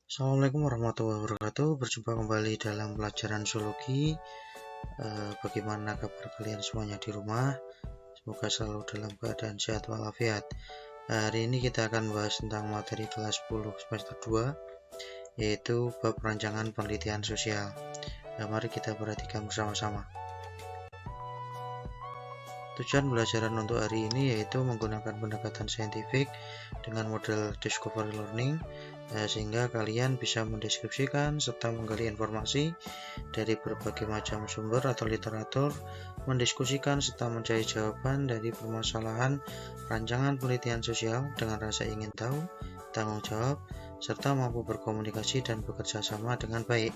Assalamualaikum warahmatullahi wabarakatuh. Berjumpa kembali dalam pelajaran zoologi. Bagaimana kabar kalian semuanya di rumah? Semoga selalu dalam keadaan sehat walafiat. Hari ini kita akan bahas tentang materi kelas 10 semester 2, yaitu bab perancangan penelitian sosial. Mari kita perhatikan bersama-sama. Tujuan pembelajaran untuk hari ini yaitu menggunakan pendekatan saintifik dengan model discovery learning, sehingga kalian bisa mendeskripsikan serta menggali informasi dari berbagai macam sumber atau literatur, mendiskusikan serta mencari jawaban dari permasalahan rancangan penelitian sosial dengan rasa ingin tahu, tanggung jawab, serta mampu berkomunikasi dan bekerja sama dengan baik.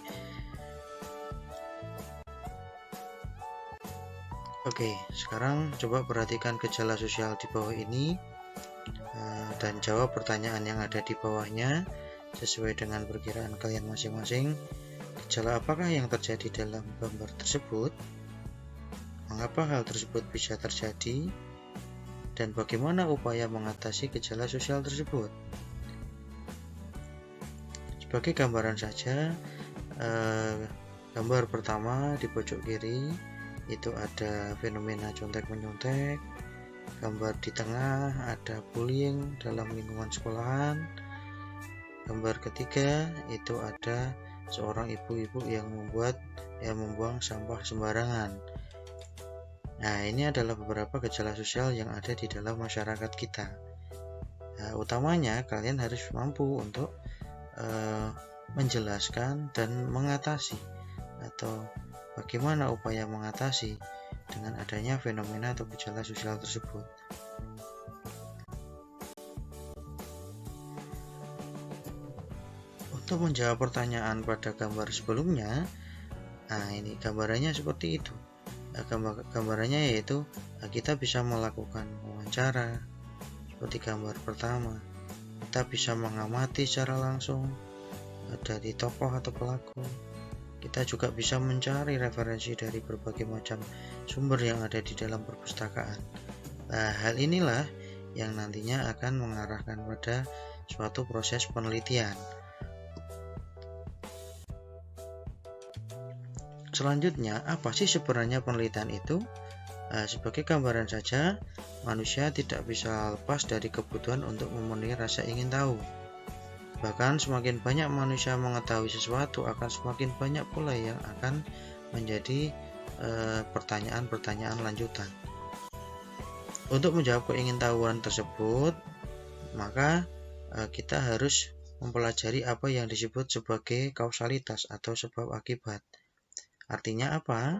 Oke, sekarang coba perhatikan gejala sosial di bawah ini dan jawab pertanyaan yang ada di bawahnya sesuai dengan perkiraan kalian masing-masing. Gejala apakah yang terjadi dalam gambar tersebut? Mengapa hal tersebut bisa terjadi? Dan bagaimana upaya mengatasi gejala sosial tersebut? Sebagai gambaran saja, gambar pertama di pojok kiri itu ada fenomena contek-menyontek. Gambar di tengah ada bullying dalam lingkungan sekolahan. Gambar ketiga itu ada seorang ibu-ibu yang membuang sampah sembarangan. Nah, ini adalah beberapa gejala sosial yang ada di dalam masyarakat kita. Nah, utamanya kalian harus mampu untuk menjelaskan dan mengatasi, atau bagaimana upaya mengatasi dengan adanya fenomena atau gejala sosial tersebut. Untuk menjawab pertanyaan pada gambar sebelumnya, ini gambarannya seperti itu. Gambarannya yaitu kita bisa melakukan wawancara seperti gambar pertama. Kita bisa mengamati secara langsung dari tokoh atau pelaku. Kita juga bisa mencari referensi dari berbagai macam sumber yang ada di dalam perpustakaan. Nah, hal inilah yang nantinya akan mengarahkan pada suatu proses penelitian. Selanjutnya, apa sih sebenarnya penelitian itu? Sebagai gambaran saja, manusia tidak bisa lepas dari kebutuhan untuk memenuhi rasa ingin tahu. Bahkan semakin banyak manusia mengetahui sesuatu, akan semakin banyak pula yang akan menjadi pertanyaan-pertanyaan lanjutan. Untuk menjawab keingintahuan tersebut, maka kita harus mempelajari apa yang disebut sebagai kausalitas atau sebab akibat. Artinya apa?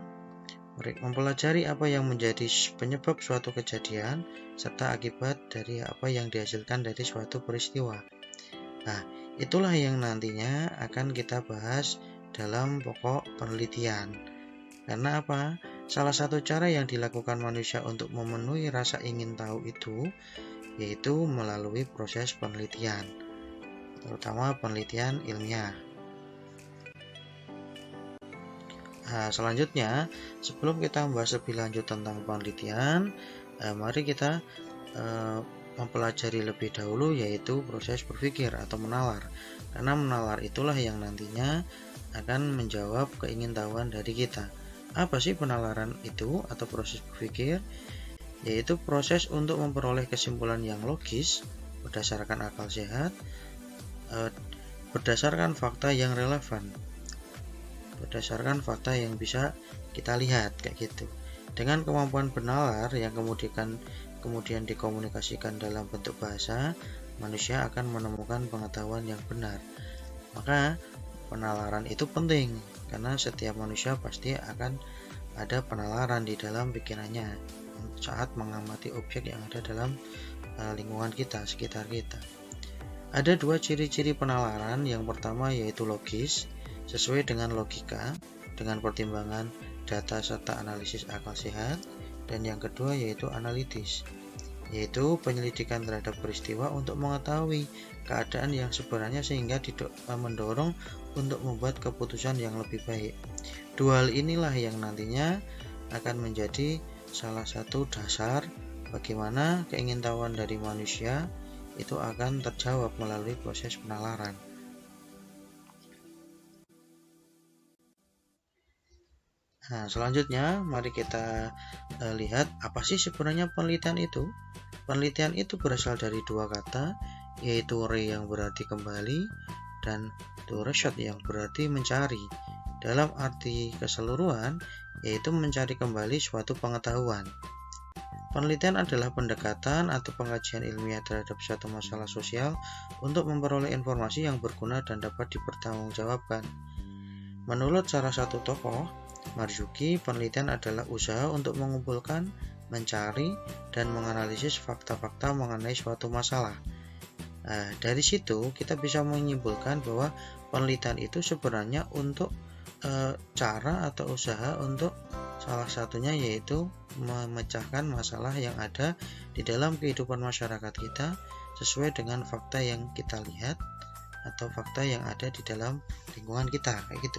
Mempelajari apa yang menjadi penyebab suatu kejadian serta akibat dari apa yang dihasilkan dari suatu peristiwa. Nah, itulah yang nantinya akan kita bahas dalam pokok penelitian. Karena apa? Salah satu cara yang dilakukan manusia untuk memenuhi rasa ingin tahu itu yaitu melalui proses penelitian, terutama penelitian ilmiah. Nah, selanjutnya, sebelum kita membahas lebih lanjut tentang penelitian, mari kita mempelajari lebih dahulu yaitu proses berpikir atau menalar. Karena menalar itulah yang nantinya akan menjawab keingintahuan dari kita. Apa sih penalaran itu atau proses berpikir? Yaitu proses untuk memperoleh kesimpulan yang logis berdasarkan akal sehat, berdasarkan fakta yang relevan, berdasarkan fakta yang bisa kita lihat, kayak gitu. Dengan kemampuan bernalar yang kemudian dikomunikasikan dalam bentuk bahasa, manusia akan menemukan pengetahuan yang benar. Maka penalaran itu penting karena setiap manusia pasti akan ada penalaran di dalam pikirannya saat mengamati objek yang ada dalam lingkungan kita, sekitar kita. Ada dua ciri-ciri penalaran. Yang pertama yaitu logis, sesuai dengan logika, dengan pertimbangan data serta analisis akal sehat. Dan yang kedua yaitu analitis, yaitu penyelidikan terhadap peristiwa untuk mengetahui keadaan yang sebenarnya sehingga mendorong untuk membuat keputusan yang lebih baik. Dua hal inilah yang nantinya akan menjadi salah satu dasar bagaimana keingintahuan dari manusia itu akan terjawab melalui proses penalaran. Nah, selanjutnya mari kita lihat apa sih sebenarnya penelitian itu. Penelitian itu berasal dari dua kata, yaitu re yang berarti kembali dan to research yang berarti mencari. Dalam arti keseluruhan, yaitu mencari kembali suatu pengetahuan. Penelitian adalah pendekatan atau pengajian ilmiah terhadap suatu masalah sosial untuk memperoleh informasi yang berguna dan dapat dipertanggungjawabkan. Menurut salah satu tokoh, Marzuki, penelitian adalah usaha untuk mengumpulkan, mencari, dan menganalisis fakta-fakta mengenai suatu masalah. Nah, dari situ kita bisa menyimpulkan bahwa penelitian itu sebenarnya untuk cara atau usaha untuk salah satunya yaitu memecahkan masalah yang ada di dalam kehidupan masyarakat kita sesuai dengan fakta yang kita lihat atau fakta yang ada di dalam lingkungan kita, kayak gitu.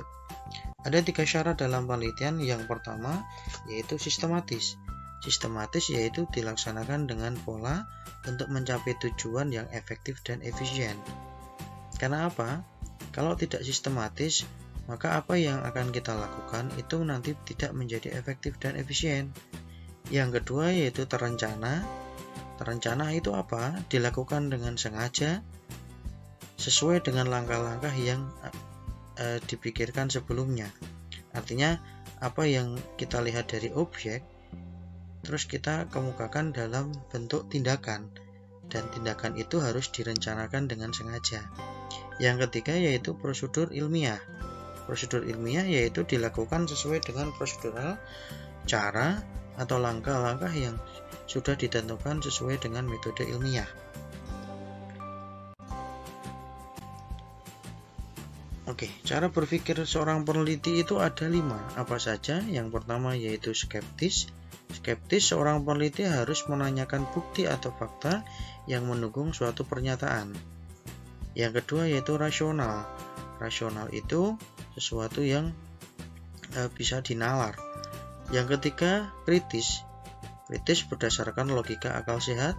Ada 3 syarat dalam penelitian. Yang pertama yaitu sistematis. Sistematis yaitu dilaksanakan dengan pola untuk mencapai tujuan yang efektif dan efisien. Karena apa? Kalau tidak sistematis, maka apa yang akan kita lakukan itu nanti tidak menjadi efektif dan efisien. Yang kedua yaitu terencana. Terencana itu apa? Dilakukan dengan sengaja, sesuai dengan langkah-langkah yang dipikirkan sebelumnya. Artinya apa yang kita lihat dari objek terus kita kemukakan dalam bentuk tindakan, dan tindakan itu harus direncanakan dengan sengaja. Yang ketiga yaitu prosedur ilmiah. Prosedur ilmiah yaitu dilakukan sesuai dengan prosedural, cara atau langkah-langkah yang sudah ditentukan sesuai dengan metode ilmiah. Oke, cara berpikir seorang peneliti itu ada 5. Apa saja? Yang pertama yaitu skeptis. Skeptis, seorang peneliti harus menanyakan bukti atau fakta yang mendukung suatu pernyataan. Yang kedua yaitu rasional. Rasional itu sesuatu yang bisa dinalar. Yang ketiga kritis. Kritis berdasarkan logika akal sehat.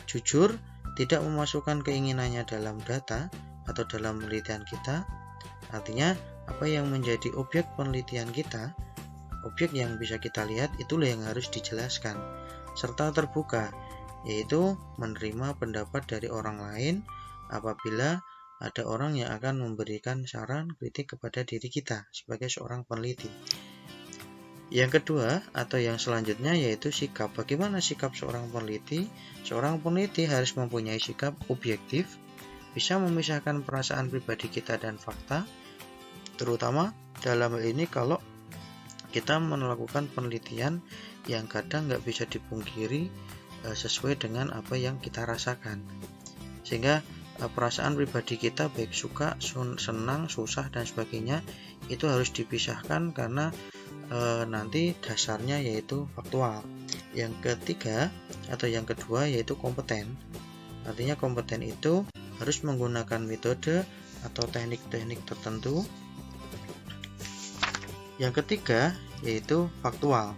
Jujur, tidak memasukkan keinginannya dalam data atau dalam penelitian kita. Artinya, apa yang menjadi objek penelitian kita, objek yang bisa kita lihat, itulah yang harus dijelaskan. Serta terbuka, yaitu menerima pendapat dari orang lain apabila ada orang yang akan memberikan saran kritik kepada diri kita sebagai seorang peneliti. Yang kedua atau yang selanjutnya yaitu sikap. Bagaimana sikap seorang peneliti? Seorang peneliti harus mempunyai sikap objektif, bisa memisahkan perasaan pribadi kita dan fakta, terutama dalam hal ini kalau kita melakukan penelitian yang kadang nggak bisa dipungkiri sesuai dengan apa yang kita rasakan, sehingga perasaan pribadi kita baik suka, senang, susah dan sebagainya itu harus dipisahkan karena nanti dasarnya yaitu faktual. Yang ketiga atau yang kedua yaitu kompeten. Artinya kompeten itu harus menggunakan metode atau teknik-teknik tertentu. Yang ketiga yaitu faktual.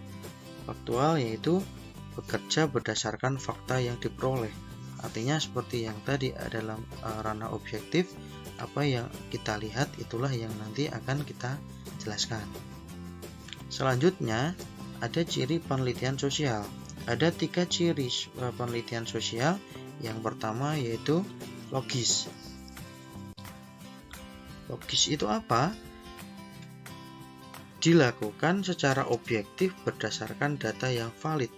Faktual yaitu bekerja berdasarkan fakta yang diperoleh. Artinya seperti yang tadi dalam ranah objektif, apa yang kita lihat itulah yang nanti akan kita jelaskan. Selanjutnya ada ciri penelitian sosial. Ada 3 ciri penelitian sosial. Yang pertama yaitu logis. Logis itu apa? Dilakukan secara objektif berdasarkan data yang valid.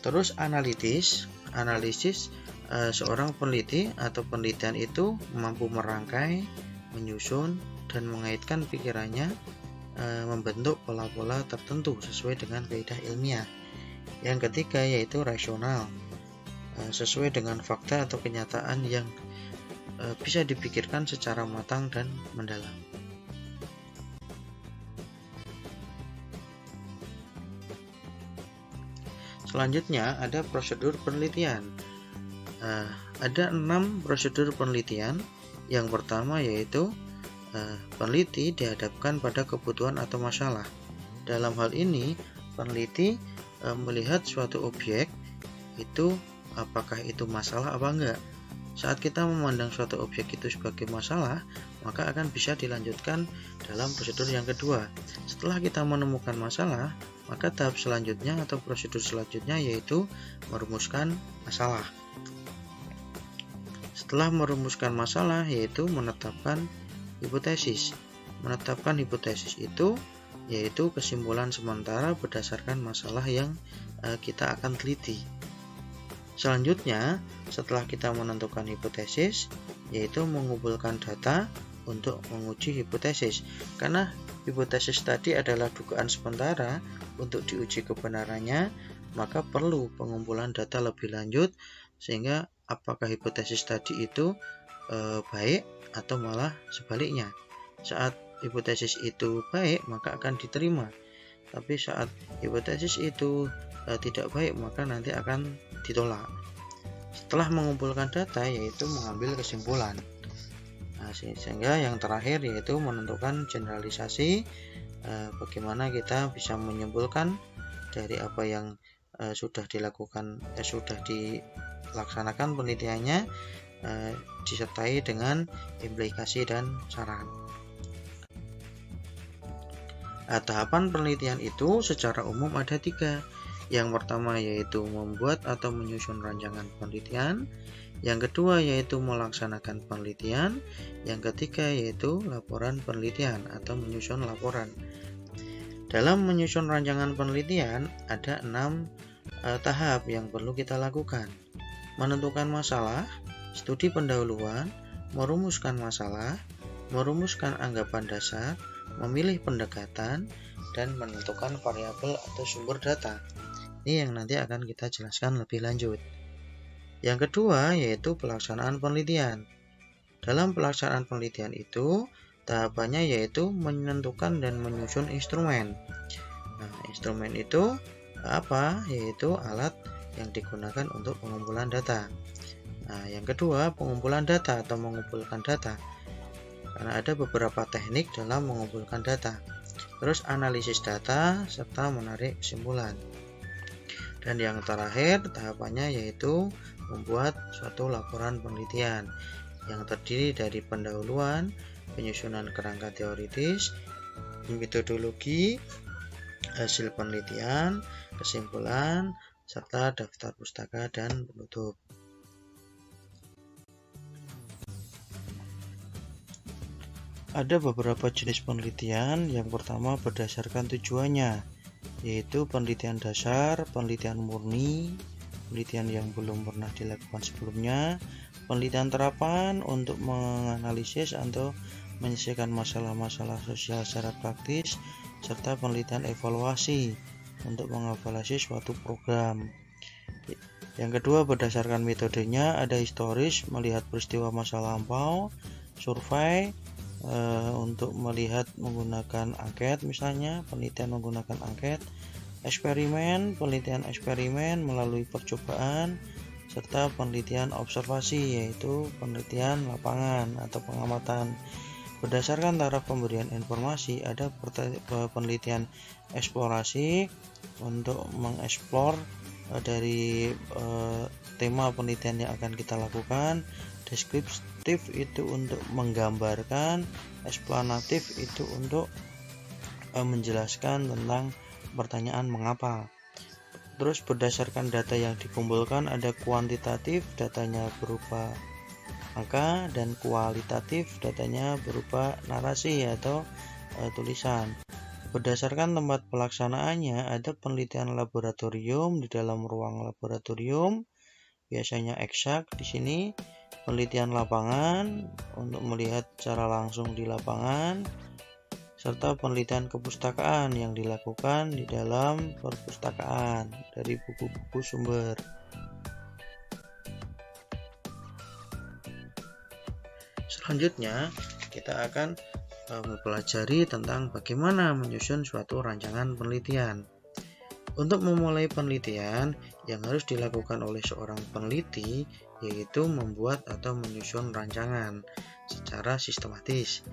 Terus analitis. Analisis, seorang peneliti atau penelitian itu mampu merangkai, menyusun, dan mengaitkan pikirannya membentuk pola-pola tertentu sesuai dengan kaidah ilmiah. Yang ketiga yaitu rasional, sesuai dengan fakta atau kenyataan yang bisa dipikirkan secara matang dan mendalam. Selanjutnya ada prosedur penelitian. Ada 6 prosedur penelitian. Yang pertama yaitu peneliti dihadapkan pada kebutuhan atau masalah. Dalam hal ini peneliti melihat suatu objek itu apakah itu masalah apa enggak. Saat kita memandang suatu objek itu sebagai masalah, maka akan bisa dilanjutkan dalam prosedur yang kedua. Setelah kita menemukan masalah, maka tahap selanjutnya atau prosedur selanjutnya yaitu merumuskan masalah. Setelah merumuskan masalah yaitu menetapkan hipotesis. Menetapkan hipotesis itu yaitu kesimpulan sementara berdasarkan masalah yang kita akan teliti. Selanjutnya, setelah kita menentukan hipotesis, yaitu mengumpulkan data untuk menguji hipotesis. Karena hipotesis tadi adalah dugaan sementara, untuk diuji kebenarannya, maka perlu pengumpulan data lebih lanjut, sehingga apakah hipotesis tadi itu baik atau malah sebaliknya. Saat hipotesis itu baik, maka akan diterima. Tapi saat hipotesis itu tidak baik, maka nanti akan ditolak. Setelah mengumpulkan data, yaitu mengambil kesimpulan. Sehingga yang terakhir yaitu menentukan generalisasi, bagaimana kita bisa menyimpulkan dari apa yang sudah dilakukan, sudah dilaksanakan penelitiannya, disertai dengan implikasi dan saran. Tahapan penelitian itu secara umum ada 3. Yang pertama yaitu membuat atau menyusun rancangan penelitian. Yang kedua yaitu melaksanakan penelitian. Yang ketiga yaitu laporan penelitian atau menyusun laporan. Dalam menyusun rancangan penelitian ada 6 tahap yang perlu kita lakukan. Menentukan masalah, studi pendahuluan, merumuskan masalah, merumuskan anggapan dasar, memilih pendekatan, dan menentukan variabel atau sumber data. Ini yang nanti akan kita jelaskan lebih lanjut. Yang kedua yaitu pelaksanaan penelitian. Dalam pelaksanaan penelitian itu, tahapannya yaitu menentukan dan menyusun instrumen. Instrumen itu apa? Yaitu alat yang digunakan untuk pengumpulan data. Yang kedua, pengumpulan data atau mengumpulkan data. Karena ada beberapa teknik dalam mengumpulkan data. Terus analisis data serta menarik kesimpulan. Dan yang terakhir tahapannya yaitu membuat suatu laporan penelitian yang terdiri dari pendahuluan, penyusunan kerangka teoritis, metodologi, hasil penelitian, kesimpulan, serta daftar pustaka dan penutup. Ada beberapa jenis penelitian. Yang pertama berdasarkan tujuannya, yaitu penelitian dasar, penelitian murni, penelitian yang belum pernah dilakukan sebelumnya, penelitian terapan untuk menganalisis atau menyelesaikan masalah-masalah sosial secara praktis, serta penelitian evaluasi untuk mengevaluasi suatu program. Yang kedua berdasarkan metodenya, ada historis, melihat peristiwa masa lampau, survei, untuk melihat menggunakan angket, misalnya penelitian menggunakan angket, eksperimen, penelitian eksperimen melalui percobaan, serta penelitian observasi, yaitu penelitian lapangan atau pengamatan. Berdasarkan taraf pemberian informasi, ada penelitian eksplorasi untuk mengeksplor dari tema penelitian yang akan kita lakukan. Deskriptif itu untuk menggambarkan, eksplanatif itu untuk menjelaskan tentang pertanyaan mengapa. Terus berdasarkan data yang dikumpulkan ada kuantitatif, datanya berupa angka, dan kualitatif, datanya berupa narasi atau tulisan. Berdasarkan tempat pelaksanaannya ada penelitian laboratorium di dalam ruang laboratorium, biasanya eksak di sini. Penelitian lapangan untuk melihat secara langsung di lapangan, serta penelitian kepustakaan yang dilakukan di dalam perpustakaan dari buku-buku sumber. Selanjutnya kita akan mempelajari tentang bagaimana menyusun suatu rancangan penelitian. Untuk memulai penelitian yang harus dilakukan oleh seorang peneliti yaitu membuat atau menyusun rancangan secara sistematis.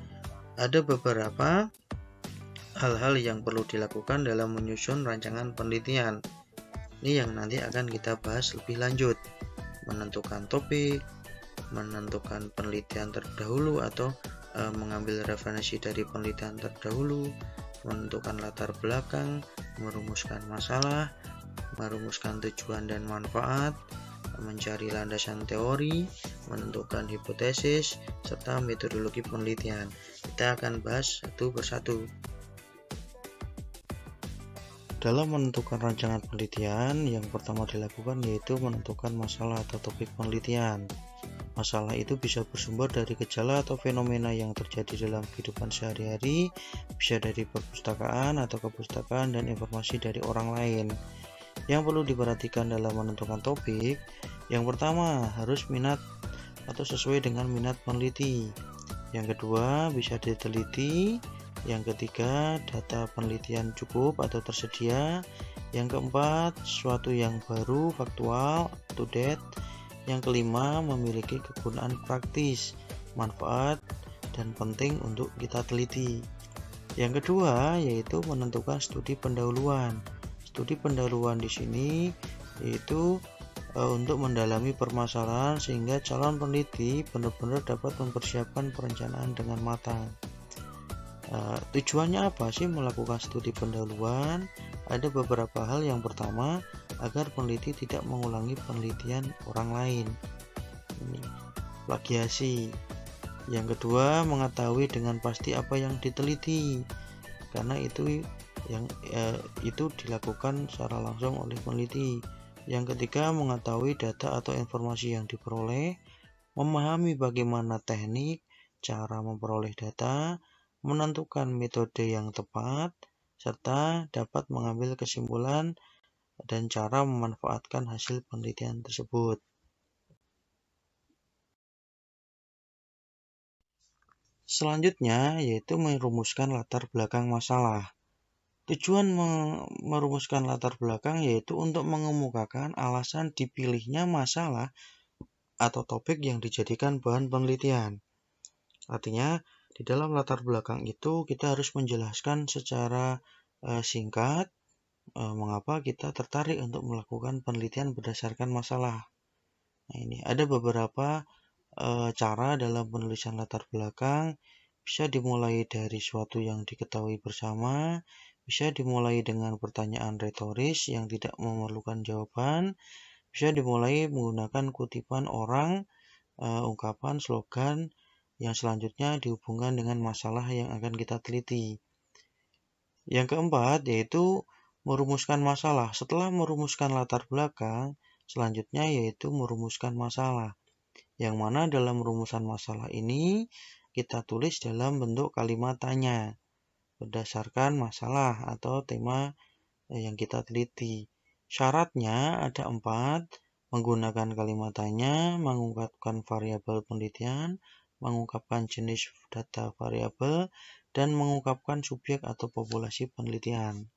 Ada beberapa hal-hal yang perlu dilakukan dalam menyusun rancangan penelitian. Ini yang nanti akan kita bahas lebih lanjut. Menentukan topik, menentukan penelitian terdahulu atau mengambil referensi dari penelitian terdahulu, menentukan latar belakang, merumuskan masalah, merumuskan tujuan dan manfaat, mencari landasan teori, menentukan hipotesis, serta metodologi penelitian. Kita akan bahas satu persatu. Dalam menentukan rancangan penelitian, yang pertama dilakukan yaitu menentukan masalah atau topik penelitian. Masalah itu bisa bersumber dari gejala atau fenomena yang terjadi dalam kehidupan sehari-hari, bisa dari perpustakaan atau kepustakaan dan informasi dari orang lain. Yang perlu diperhatikan dalam menentukan topik, yang pertama harus minat atau sesuai dengan minat peneliti. Yang kedua bisa diteliti. Yang ketiga, data penelitian cukup atau tersedia. Yang keempat, sesuatu yang baru, faktual, up to date. Yang kelima, memiliki kegunaan praktis, manfaat, dan penting untuk kita teliti. Yang kedua, yaitu menentukan studi pendahuluan. Studi pendahuluan di sini yaitu untuk mendalami permasalahan sehingga calon peneliti benar-benar dapat mempersiapkan perencanaan dengan matang. Tujuannya apa sih melakukan studi pendahuluan? Ada beberapa hal. Yang pertama, agar peneliti tidak mengulangi penelitian orang lain. Ini plagiasi. Yang kedua, mengetahui dengan pasti apa yang diteliti, karena itu dilakukan secara langsung oleh peneliti. Yang ketiga, mengetahui data atau informasi yang diperoleh, memahami bagaimana teknik, cara memperoleh data, menentukan metode yang tepat, serta dapat mengambil kesimpulan dan cara memanfaatkan hasil penelitian tersebut. Selanjutnya yaitu merumuskan latar belakang masalah. Tujuan merumuskan latar belakang yaitu untuk mengemukakan alasan dipilihnya masalah atau topik yang dijadikan bahan penelitian. Artinya, di dalam latar belakang itu kita harus menjelaskan secara singkat mengapa kita tertarik untuk melakukan penelitian berdasarkan masalah. Nah, ini ada beberapa cara dalam penulisan latar belakang. Bisa dimulai dari suatu yang diketahui bersama, bisa dimulai dengan pertanyaan retoris yang tidak memerlukan jawaban, bisa dimulai menggunakan kutipan orang, ungkapan, slogan, yang selanjutnya dihubungkan dengan masalah yang akan kita teliti. Yang keempat yaitu merumuskan masalah. Setelah merumuskan latar belakang, selanjutnya yaitu merumuskan masalah. Yang mana dalam rumusan masalah ini kita tulis dalam bentuk kalimat tanya berdasarkan masalah atau tema yang kita teliti. Syaratnya ada 4, menggunakan kalimat tanya, mengungkapkan variabel penelitian, mengungkapkan jenis data variabel, dan mengungkapkan subjek atau populasi penelitian.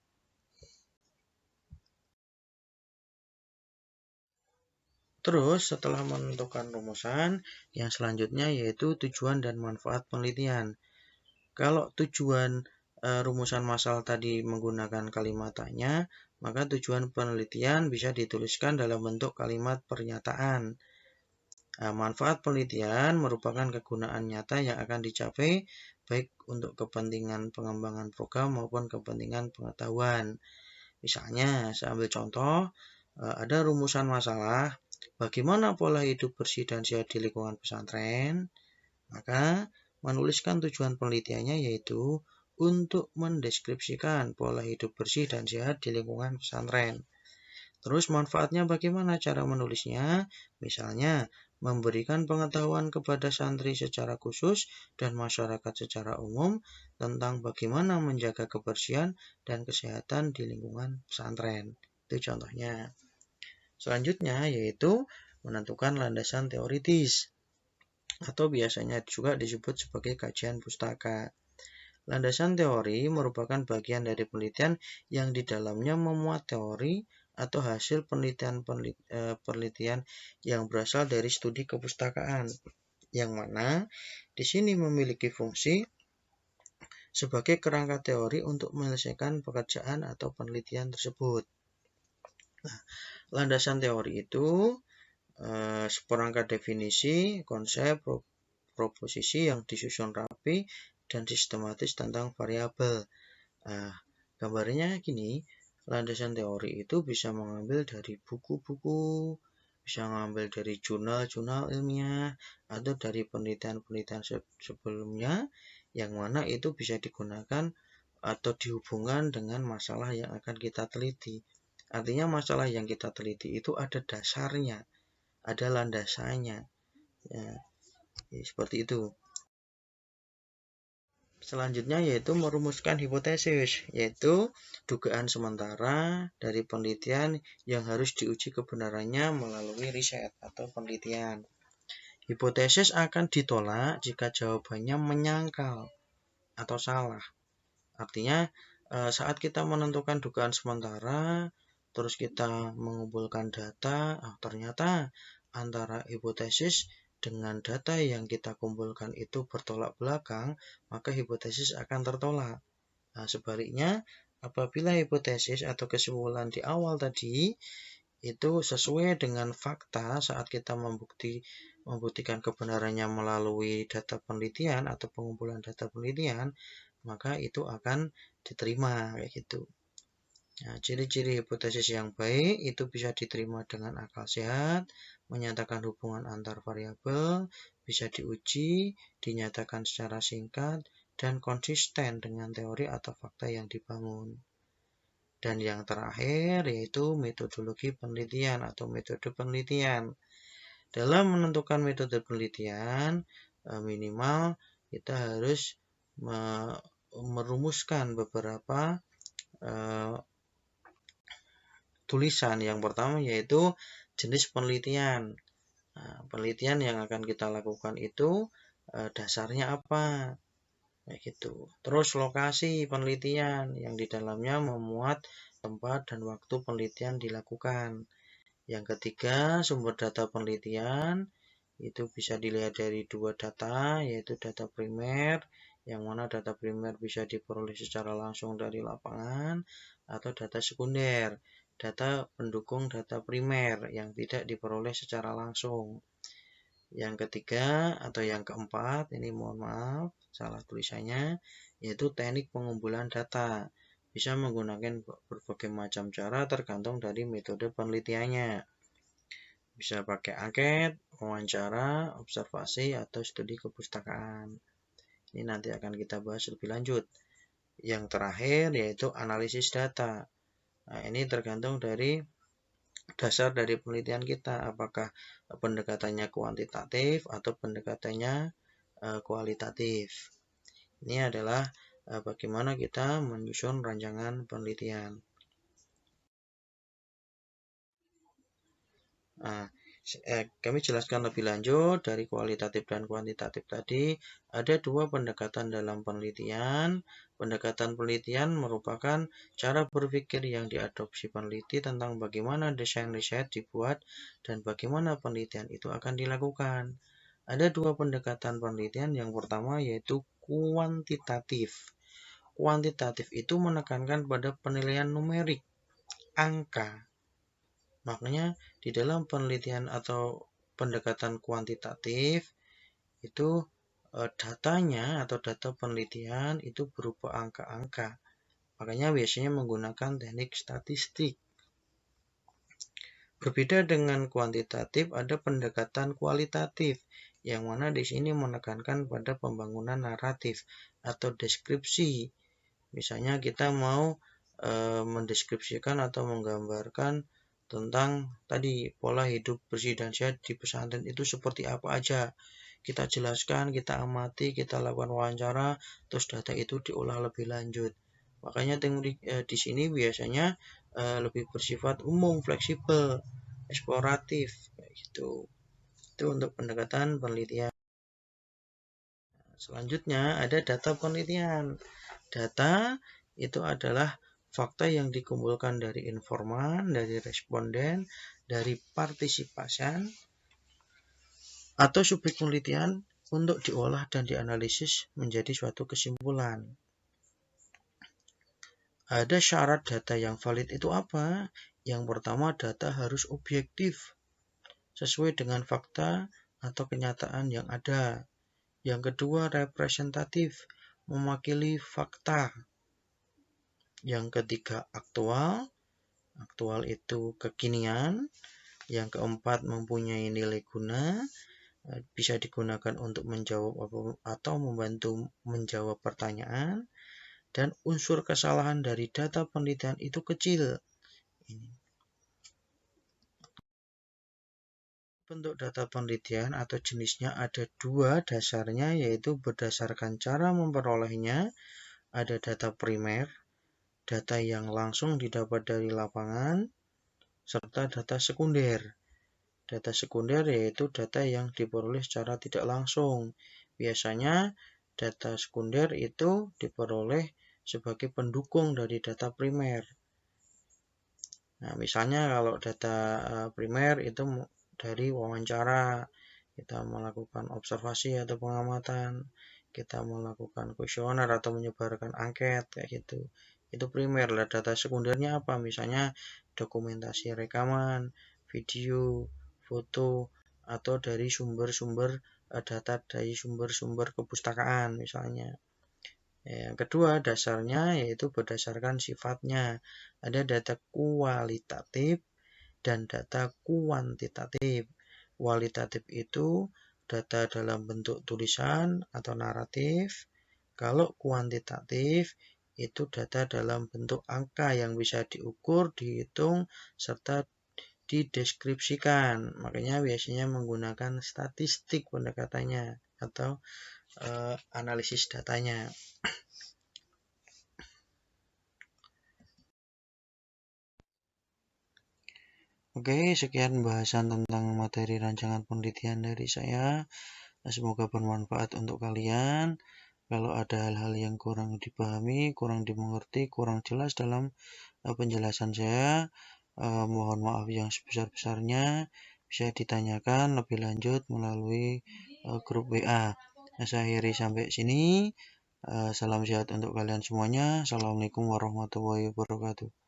Terus setelah menentukan rumusan, yang selanjutnya yaitu tujuan dan manfaat penelitian. Kalau tujuan rumusan masalah tadi menggunakan kalimat tanya, maka tujuan penelitian bisa dituliskan dalam bentuk kalimat pernyataan. Manfaat penelitian merupakan kegunaan nyata yang akan dicapai baik untuk kepentingan pengembangan program maupun kepentingan pengetahuan. Misalnya, saya ambil contoh, ada rumusan masalah, bagaimana pola hidup bersih dan sehat di lingkungan pesantren? Maka, menuliskan tujuan penelitiannya yaitu untuk mendeskripsikan pola hidup bersih dan sehat di lingkungan pesantren. Terus manfaatnya bagaimana cara menulisnya? Misalnya, memberikan pengetahuan kepada santri secara khusus dan masyarakat secara umum tentang bagaimana menjaga kebersihan dan kesehatan di lingkungan pesantren. Itu contohnya. Selanjutnya yaitu menentukan landasan teoritis atau biasanya juga disebut sebagai kajian pustaka. Landasan teori merupakan bagian dari penelitian yang di dalamnya memuat teori atau hasil penelitian yang berasal dari studi kepustakaan, yang mana di sini memiliki fungsi sebagai kerangka teori untuk menyelesaikan pekerjaan atau penelitian tersebut. Nah, landasan teori itu seperangkat definisi, konsep, proposisi yang disusun rapi dan sistematis tentang variabel. Gambarnya gini, landasan teori itu bisa mengambil dari buku-buku, bisa mengambil dari jurnal-jurnal ilmiah, atau dari penelitian-penelitian sebelumnya, yang mana itu bisa digunakan atau dihubungkan dengan masalah yang akan kita teliti. Artinya masalah yang kita teliti itu ada dasarnya, ada landasannya, ya, seperti itu. Selanjutnya yaitu merumuskan hipotesis, yaitu dugaan sementara dari penelitian yang harus diuji kebenarannya melalui riset atau penelitian. Hipotesis akan ditolak jika jawabannya menyangkal atau salah. Artinya saat kita menentukan dugaan sementara, terus kita mengumpulkan data, ternyata antara hipotesis dengan data yang kita kumpulkan itu bertolak belakang, maka hipotesis akan tertolak. Sebaliknya, apabila hipotesis atau kesimpulan di awal tadi itu sesuai dengan fakta saat kita membuktikan kebenarannya melalui data penelitian atau pengumpulan data penelitian, maka itu akan diterima kayak gitu. Nah, ciri-ciri hipotesis yang baik itu bisa diterima dengan akal sehat, menyatakan hubungan antar variabel, bisa diuji, dinyatakan secara singkat, dan konsisten dengan teori atau fakta yang dibangun. Dan yang terakhir yaitu metodologi penelitian atau metode penelitian. Dalam menentukan metode penelitian, minimal kita harus merumuskan beberapa tulisan. Yang pertama yaitu jenis penelitian. Penelitian yang akan kita lakukan itu dasarnya apa, kayak gitu. Terus lokasi penelitian yang di dalamnya memuat tempat dan waktu penelitian dilakukan. Yang ketiga, sumber data penelitian itu bisa dilihat dari dua data, yaitu data primer, yang mana data primer bisa diperoleh secara langsung dari lapangan, atau data sekunder, data pendukung data primer yang tidak diperoleh secara langsung. Yang ketiga atau yang keempat, ini mohon maaf, salah tulisannya, yaitu teknik pengumpulan data. Bisa menggunakan berbagai macam cara tergantung dari metode penelitiannya. Bisa pakai angket, wawancara, observasi, atau studi kepustakaan. Ini nanti akan kita bahas lebih lanjut. Yang terakhir yaitu analisis data. Nah, ini tergantung dari dasar dari penelitian kita, apakah pendekatannya kuantitatif atau pendekatannya kualitatif. Ini adalah bagaimana kita menyusun rancangan penelitian. Nah, kami jelaskan lebih lanjut dari kualitatif dan kuantitatif tadi. Ada dua pendekatan dalam penelitian. Pendekatan penelitian merupakan cara berpikir yang diadopsi peneliti tentang bagaimana desain riset dibuat dan bagaimana penelitian itu akan dilakukan. Ada dua pendekatan penelitian. Yang pertama yaitu kuantitatif. Kuantitatif itu menekankan pada penilaian numerik, angka. Makanya di dalam penelitian atau pendekatan kuantitatif itu datanya atau data penelitian itu berupa angka-angka. Makanya biasanya menggunakan teknik statistik. Berbeda dengan kuantitatif, ada pendekatan kualitatif yang mana di sini menekankan pada pembangunan naratif atau deskripsi. Misalnya kita mau mendeskripsikan atau menggambarkan tentang tadi pola hidup bersih dan sehat di pesantren itu seperti apa aja. Kita jelaskan, kita amati, kita lakukan wawancara, terus data itu diolah lebih lanjut. Makanya teori di sini biasanya lebih bersifat umum, fleksibel, eksploratif, kayak gitu. Itu untuk pendekatan penelitian. Selanjutnya ada data penelitian. Data itu adalah fakta yang dikumpulkan dari informan, dari responden, dari partisipan, atau subjek penelitian untuk diolah dan dianalisis menjadi suatu kesimpulan. Ada syarat data yang valid itu apa? Yang pertama, data harus objektif. sesuai dengan fakta atau kenyataan yang ada. Yang kedua, representatif, mewakili fakta. Yang ketiga, aktual. Aktual itu kekinian. Yang keempat, mempunyai nilai guna, bisa digunakan untuk menjawab atau membantu menjawab pertanyaan. Dan unsur kesalahan dari data penelitian itu kecil. Bentuk data penelitian atau jenisnya ada dua dasarnya, yaitu berdasarkan cara memperolehnya. Ada data primer, data yang langsung didapat dari lapangan, serta data sekunder. Data sekunder yaitu data yang diperoleh secara tidak langsung. Biasanya data sekunder itu diperoleh sebagai pendukung dari data primer. Nah, misalnya kalau data primer itu dari wawancara, kita melakukan observasi atau pengamatan, kita melakukan kuesioner atau menyebarkan angket kayak gitu. Itu primer lah. Data sekundernya apa? Misalnya dokumentasi rekaman, video, foto, atau dari sumber-sumber data dari sumber-sumber kepustakaan misalnya. Yang kedua, dasarnya yaitu berdasarkan sifatnya. Ada data kualitatif dan data kuantitatif. Kualitatif itu data dalam bentuk tulisan atau naratif. Kalau kuantitatif itu data dalam bentuk angka yang bisa diukur, dihitung, serta dideskripsikan. Makanya biasanya menggunakan statistik pendekatannya atau analisis datanya. Oke, sekian bahasan tentang materi rancangan penelitian dari saya. Semoga bermanfaat untuk kalian. Kalau ada hal-hal yang kurang dipahami, kurang dimengerti, kurang jelas dalam penjelasan saya, mohon maaf yang sebesar-besarnya. Bisa ditanyakan lebih lanjut melalui grup WA. Saya akhiri sampai sini. Salam sehat untuk kalian semuanya. Assalamualaikum warahmatullahi wabarakatuh.